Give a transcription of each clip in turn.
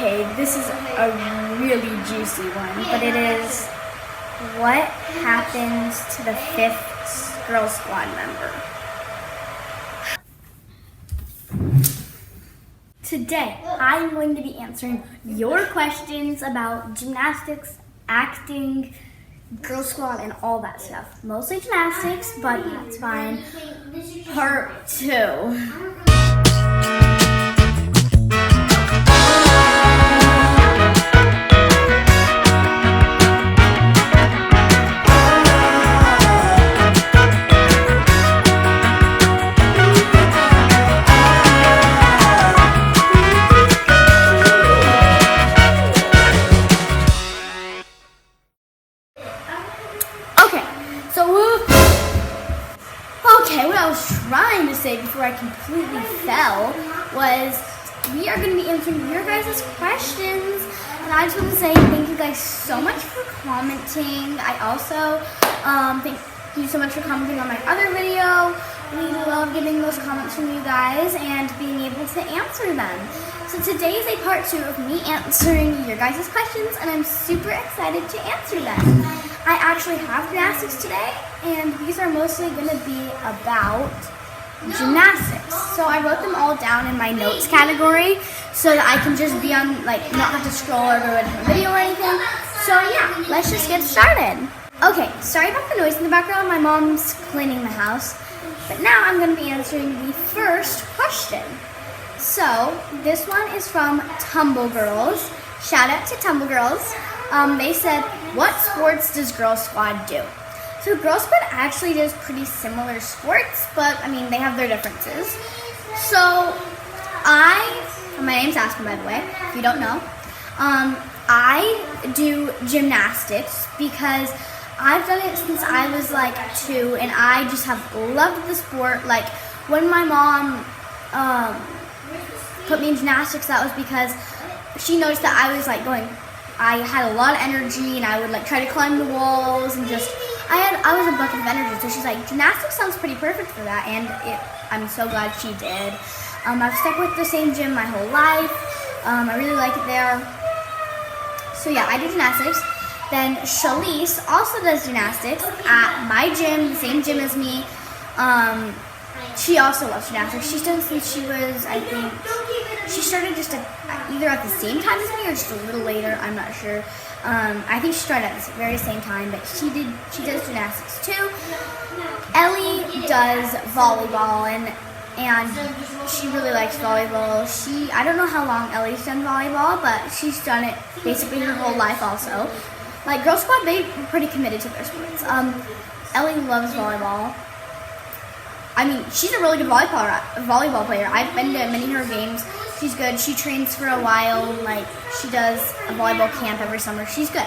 Okay, this is a really juicy one, but it is, what happens to the 5th girl squad member? Today, I'm going to be answering your questions about gymnastics, acting, girl squad, and all that stuff. Mostly gymnastics, but that's fine. Part 2. Okay, what I was trying to say before I completely fell was we are going to be answering your guys' questions. And I just want to say thank you guys so much for commenting. I also thank you so much for commenting on my other video. We love getting those comments from you guys and being able to answer them. So today is a part 2 of me answering your guys' questions, and I'm super excited to answer them. I actually have gymnastics today, and these are mostly going to be about gymnastics. So I wrote them all down in my notes category so that I can just be on, not have to scroll over a different video or anything. So yeah, let's just get started. Okay, sorry about the noise in the background. My mom's cleaning the house. But now I'm going to be answering the first question. So this one is from Tumble Girls. Shout out to Tumble Girls. They said, what sports does Girl Squad do? So Girl Squad actually does pretty similar sports, but I mean, they have their differences. So my name's Aspen, by the way, if you don't know. I do gymnastics because I've done it since I was 2, and I just have loved the sport. Like when my mom put me in gymnastics, that was because she noticed that I was I had a lot of energy, and I would try to climb the walls, and I was a bucket of energy. So she's like, gymnastics sounds pretty perfect for that, and I'm so glad she did. I've stuck with the same gym my whole life. I really like it there. So yeah, I do gymnastics. Then Shalise also does gymnastics at my gym, the same gym as me. She also loves gymnastics. She's done since she was, I think, she started just either at the same time as me or just a little later. I'm not sure. I think she started at the very same time, but she does gymnastics too. Ellie does volleyball, and she really likes volleyball. I don't know how long Ellie's done volleyball, but she's done it basically her whole life also. Girl Squad, they're pretty committed to their sports. Ellie loves volleyball. I mean, she's a really good volleyball player. I've been to many of her games. She's good. She trains for a while. She does a volleyball camp every summer. She's good.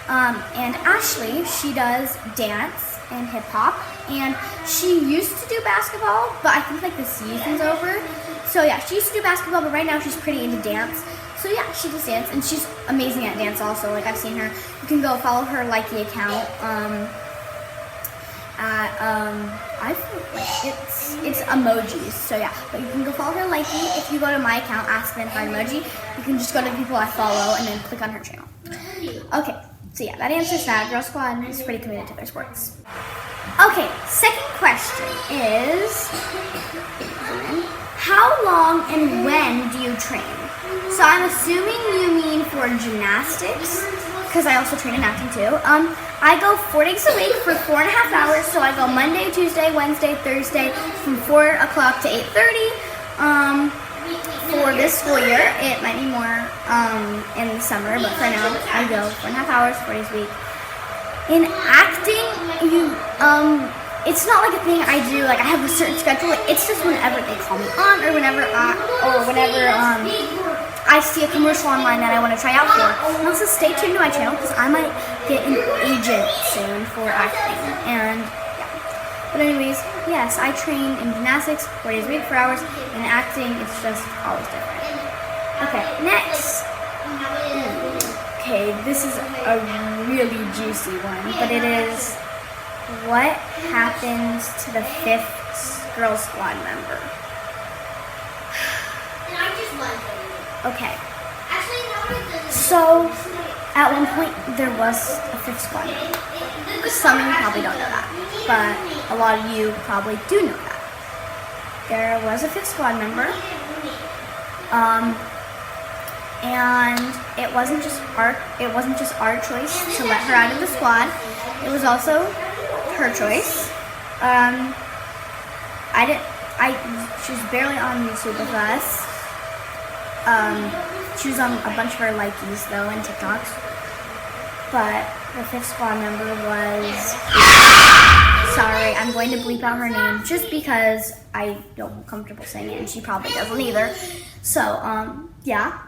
And Ashley, she does dance and hip hop. And she used to do basketball, but I think the season's over. So yeah, she used to do basketball, but right now she's pretty into dance. So yeah, she does dance, and she's amazing at dance also. I've seen her. You can go follow her Likey account. It's emojis, so yeah, but you can go follow her Likey. If you go to my account, Aspen Hard Emoji, you can just go to people I follow and then click on her channel. Okay, so yeah, that answers that. Girl Squad is pretty committed to their sports. Okay, second question is, how long and when do you train? So I'm assuming you mean for gymnastics, because I also train in acting too. I go 4 days a week for 4.5 hours. So I go Monday, Tuesday, Wednesday, Thursday from 4 o'clock to 8:30. For this school year, it might be more in the summer, but for now, I go 4.5 hours, 4 days a week. In acting, it's not a thing I do. I have a certain schedule. It's just whenever they call me on, or whenever I see a commercial online that I want to try out for. And also stay tuned to my channel because I might get an agent soon for acting. And yeah. But anyways, yes, I train in gymnastics 4 days a week, 4 hours. In acting, it's just always different. Okay, next. Okay, this is a really juicy one, but it is, what happens to the 5th girl squad member? Okay. So, at one point, there was a fifth squad member. Some of you probably don't know that, but a lot of you probably do know that. There was a fifth squad member, and it wasn't just our choice to let her out of the squad. It was also her choice. She was barely on YouTube with us. She was on a bunch of our likies though and TikToks. But the fifth squad member was, sorry, I'm going to bleep out her name just because I don't feel comfortable saying it and she probably doesn't either. So, yeah.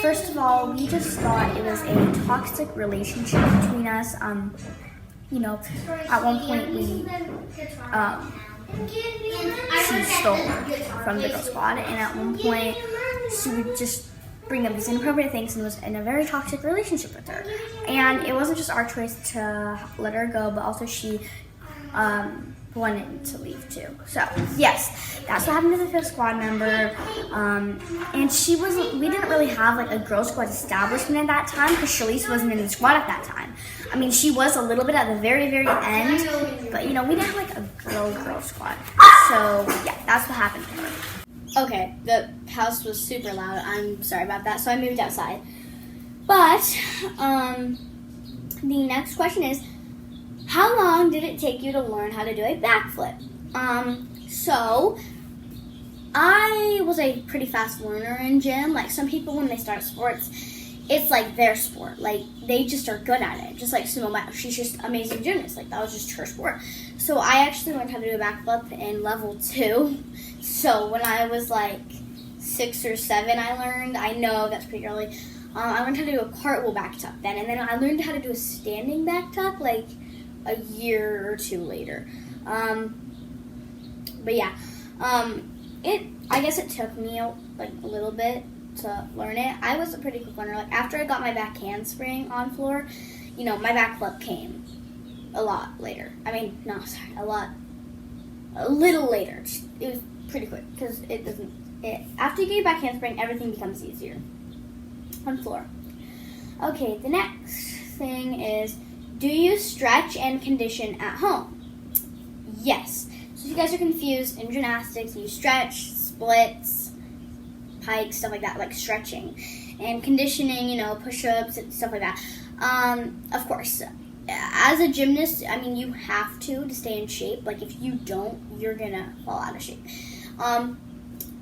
First of all, we just thought it was a toxic relationship between us. You know, at one point she stole from the girl squad, and at one point she would just bring up these inappropriate things and was in a very toxic relationship with her. And it wasn't just our choice to let her go, but also she wanted to leave too. So yes, that's what happened to the fifth squad member. And we didn't really have like a girl squad establishment at that time because Shalise wasn't in the squad at that time. I mean, she was a little bit at the very, very end, but you know, we didn't have like a girl squad. So yeah, that's what happened to her. Okay, the house was super loud. I'm sorry about that. So I moved outside. But the next question is, how long did it take you to learn how to do a backflip? So I was a pretty fast learner in gym. Like some people when they start sports, it's like their sport. Like they just are good at it. Just like Sumo Mao, she's just amazing gymnast. Like that was just her sport. So I actually learned how to do a backflip in level 2. So when I was like 6 or 7, I learned. I know that's pretty early. I learned how to do a cartwheel back tuck then, and then I learned how to do a standing back tuck like a year or 2 later. But yeah, I guess it took me like a little bit to learn it. I was a pretty quick learner. Like after I got my back handspring on floor, you know, my back flip came a lot later. I mean, no, sorry, a little later. It was pretty quick because after you get your back handspring, everything becomes easier on floor. Okay, the next thing is, do you stretch and condition at home? Yes. So if you guys are confused, in gymnastics, you stretch, splits, pikes, stuff like that, like stretching. And conditioning, you know, push-ups and stuff like that. Of course, as a gymnast, I mean, you have to stay in shape. Like, if you don't, you're gonna fall out of shape.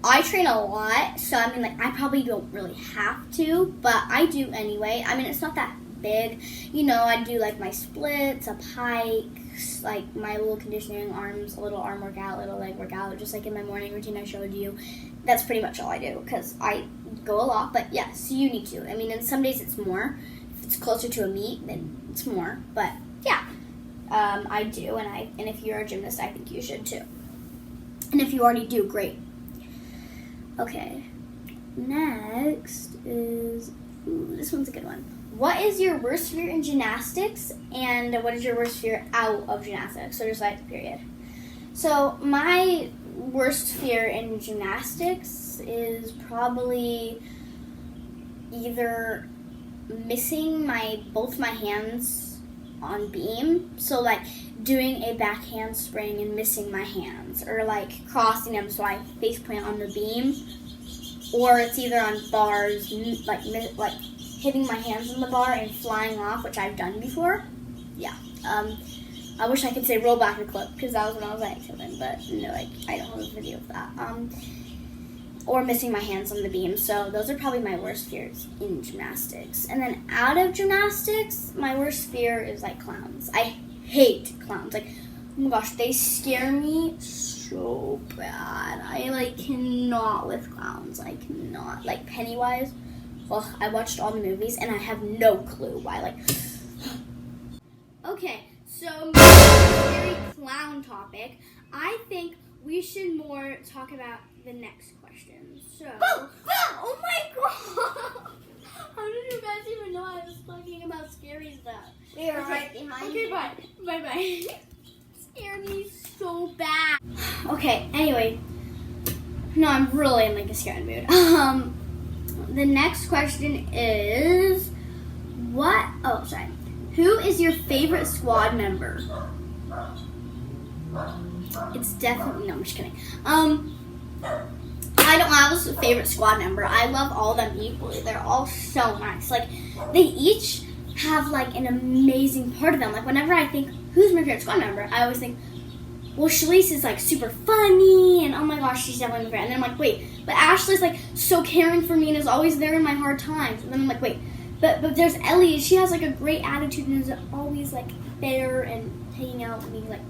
I train a lot, so I mean, like, I probably don't really have to, but I do anyway. I mean, it's not that big. You know, I do, like, my splits, a pike, like, my little conditioning arms, a little arm workout, little leg workout, just like in my morning routine I showed you. That's pretty much all I do, because I go a lot, but yes, you need to. I mean, and some days it's more. If it's closer to a meet, then it's more, but yeah, I do, and if you're a gymnast, I think you should too. And if you already do, great. Okay, next is, this one's a good one. What is your worst fear in gymnastics, and what is your worst fear out of gymnastics? So just like period. So my worst fear in gymnastics is probably either missing both my hands on beam. So like doing a back handspring and missing my hands, or like crossing them so I face plant on the beam, or it's either on bars, like hitting my hands on the bar and flying off, which I've done before. Yeah. I wish I could say roll back a clip, because that was when I was like 7, but no, like I don't have a video of that. Or missing my hands on the beam. So those are probably my worst fears in gymnastics. And then out of gymnastics, my worst fear is like clowns. I hate clowns. Like, oh my gosh, they scare me so bad. I like cannot with clowns. I cannot. Like Pennywise. Ugh, I watched all the movies and I have no clue why. Like, okay, so scary clown topic. I think we should more talk about the next question. So, oh my god! How did you guys even know I was talking about scary stuff? We were right behind you. Okay, bye. Scared me so bad. Okay, anyway. No, I'm really in like a scared mood. The next question is, who is your favorite squad member? It's definitely, no, I'm just kidding. I don't have a favorite squad member. I love all of them equally. They're all so nice. Like, they each have, like, an amazing part of them. Like, whenever I think, who's my favorite squad member, I always think, well, Shalise is, like, super funny, and oh my gosh, she's definitely my favorite. And then I'm like, wait, but Ashley's, like, so caring for me and is always there in my hard times. And then I'm like, wait, but there's Ellie. She has, like, a great attitude and is always, like, there and hanging out with me. Like,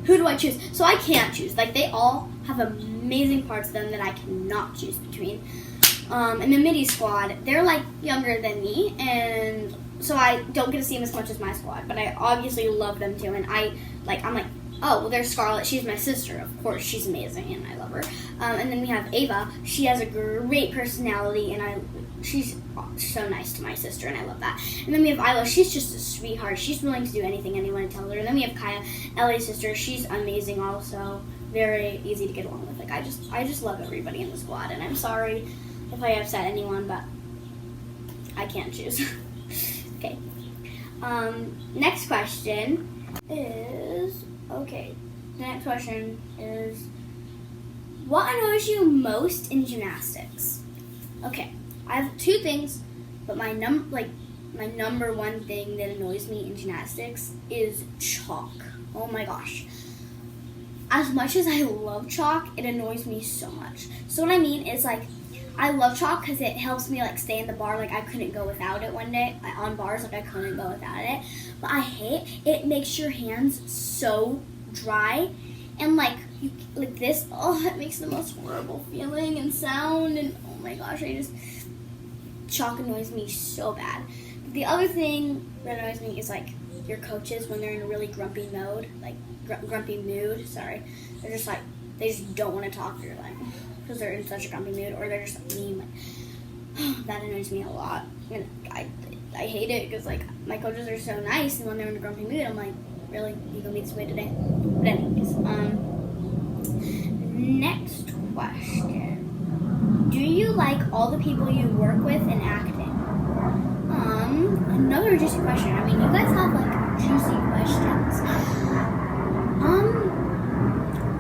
who do I choose? So I can't choose. Like, they all have amazing parts of them that I cannot choose between. And the midi squad, they're, like, younger than me, and so I don't get to see them as much as my squad, but I obviously love them too. And I'm like, oh, well, there's Scarlett. She's my sister. Of course, she's amazing, and I love her. And then we have Ava. She has a great personality, and she's so nice to my sister, and I love that. And then we have Isla. She's just a sweetheart. She's willing to do anything anyone tells her. And then we have Kaya, Ellie's sister. She's amazing also. Very easy to get along with. Like, I just love everybody in the squad, and I'm sorry if I upset anyone, but I can't choose. Okay. Next question is, the next question is, what annoys you most in gymnastics? Okay, I have two things, but my number one thing that annoys me in gymnastics is chalk. Oh my gosh. As much as I love chalk, it annoys me so much. So what I mean is, like, I love chalk because it helps me, like, stay in the bar. Like, I couldn't go without it one day. On bars, like, I couldn't go without it. But I hate it. Makes your hands so dry. And, like, this, it makes the most horrible feeling and sound. And, oh my gosh, chalk annoys me so bad. The other thing that annoys me is, like, your coaches when they're in a really grumpy mode. Like, grumpy mood, sorry. They're just, like, they just don't want to talk to you, like, because they're in such a grumpy mood, or they're just like mean. Like, that annoys me a lot. And I hate it because, like, my coaches are so nice, and when they're in a grumpy mood, I'm like, really, you gonna be this way today? But anyways, next question: do you like all the people you work with in acting? Another juicy question. I mean, you guys have, like, juicy questions.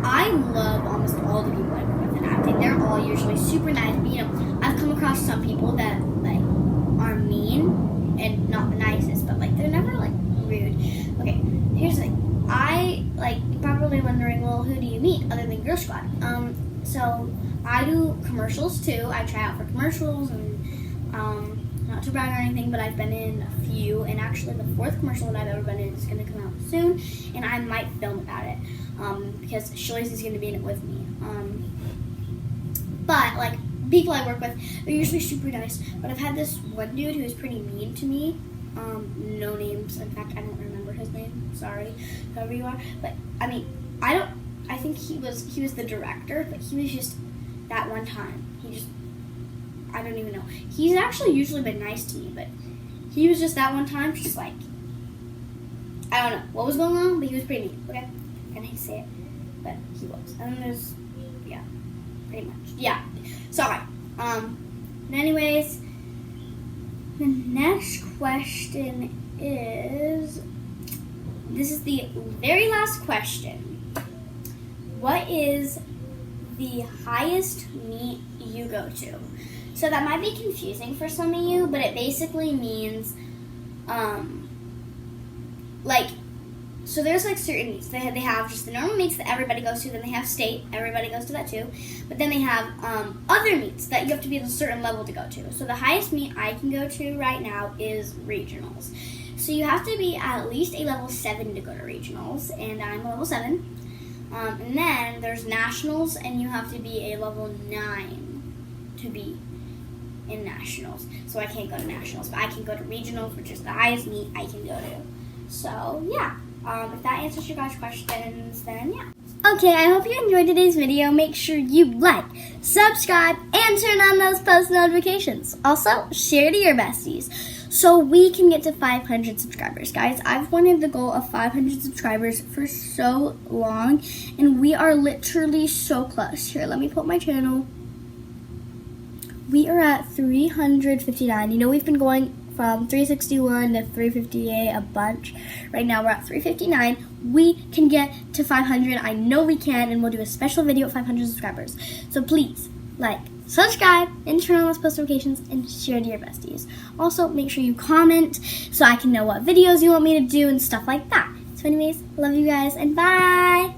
I love almost all the people I work with in acting. They're all usually super nice. But, you know, I've come across some people that, like, are mean and not the nicest, but, like, they're never, like, rude. Okay, here's the thing. You're probably wondering, well, who do you meet other than Girl Squad? So I do commercials too. I try out for commercials, and not to brag or anything, but I've been in a few, and actually the fourth commercial that I've ever been in is going to come out soon, and I might film about it, because Shalise is going to be in it with me. But, like, people I work with, they're usually super nice, but I've had this one dude who is pretty mean to me. No names. In fact, I don't remember his name. Sorry, whoever you are. But, I mean, I think he was the director, but he was just that one time. I don't even know. He's actually usually been nice to me, but he was just that one time, just like, I don't know what was going on, but he was pretty mean, okay? I hate to say it, but he was. And then there's, yeah, pretty much. Yeah, sorry. Anyways, the next question is, this is the very last question. What is the highest meet you go to? So that might be confusing for some of you, but it basically means, so there's, like, certain meets. They have just the normal meets that everybody goes to, then they have state, everybody goes to that too, but then they have other meets that you have to be at a certain level to go to. So the highest meet I can go to right now is regionals. So you have to be at least a level 7 to go to regionals, and I'm a level 7. And then there's nationals, and you have to be a level 9 to be in nationals. So I can't go to nationals, but I can go to regionals, which is the highest meet I can go to. So yeah, if that answers your guys' questions, then yeah. Okay, I hope you enjoyed today's video. Make sure you like, subscribe, and turn on those post notifications. Also, share to your besties so we can get to 500 subscribers. Guys, I've wanted the goal of 500 subscribers for so long, and we are literally so close. Here, let me put my channel. we are at 359. You know, we've been going from 361 to 358 a bunch. Right now we're at 359. We can get to 500. I know we can, and we'll do a special video at 500 subscribers. So please, like, subscribe, and turn on those post notifications, and share to your besties. Also, make sure you comment so I can know what videos you want me to do and stuff like that. So anyways, love you guys, and bye!